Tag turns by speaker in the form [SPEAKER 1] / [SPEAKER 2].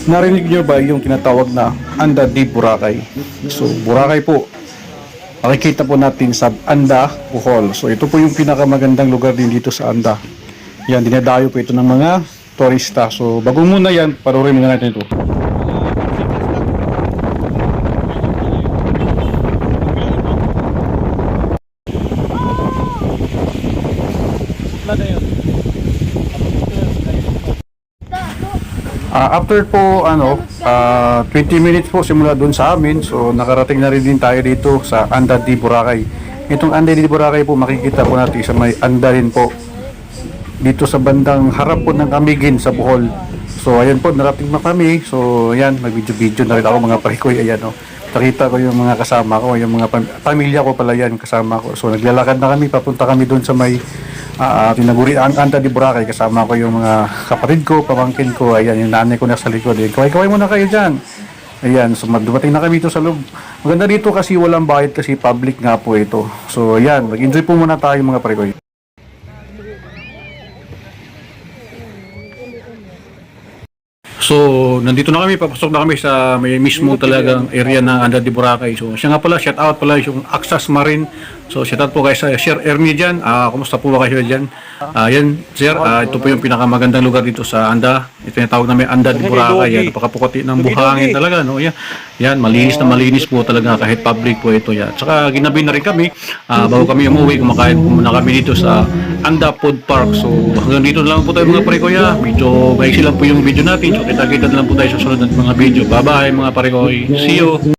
[SPEAKER 1] Narinig nyo ba yung tinatawag na Anda di Boracay? So, Boracay po, makikita po natin sa Anda, Bohol. So, ito po yung pinakamagandang lugar din dito sa Anda. Yan, dinadayo po ito ng mga turista. So, bago muna yan, parurin muna natin ito. After po 20 minutes po simula doon sa amin, so nakarating na rin din tayo dito sa Anda di Boracay. Itong Anda di Boracay po makikita po natin sa may Anda rin po dito sa bandang harap po ng Camiguin sa Bohol. So ayan po, narating na kami. So ayan, nag-video na rin ako mga parikoy. Ayan nakita ko yung mga kasama ko, yung mga pamilya ko pala yan kasama ko. So naglalakad na kami, papunta kami doon sa may tinaguri ang Anda di Boracay. Kasama ko yung mga kapatid ko, pamangkin ko. Ayan, yung nanay ko nasa likod. Kaway-kaway muna kayo dyan. Ayan, so dumating na kami dito sa loob. Maganda dito kasi walang bayad kasi public nga po ito. So ayan, mag-enjoy po muna tayo mga parikoy. So, nandito na kami, papasok na kami sa may mismo talagang area ng Anda di Boracay. So, siya nga pala, shout out pala yung Axas Marine. So, shout out po kayo sa Sir Ernie dyan. Kumusta po ba kayo dyan? Yan, Sir, ito po yung pinakamagandang lugar dito sa Anda. Ito yung tawag namin Anda di Boracay. Yan, napakapukati ng buhangin talaga. No? Yan, malinis na malinis po talaga kahit public po ito. Yan. Saka ginabi na rin kami, bago kami umuwi, kumakain po muna kami dito sa Anda Food Park. So, hanggang dito na lang po tayo mga parikoya. Medyo maiksi lang po yung video natin. So, kita-kita na lang po tayo sa sunod ng mga video. Bye-bye mga parikoy. See you!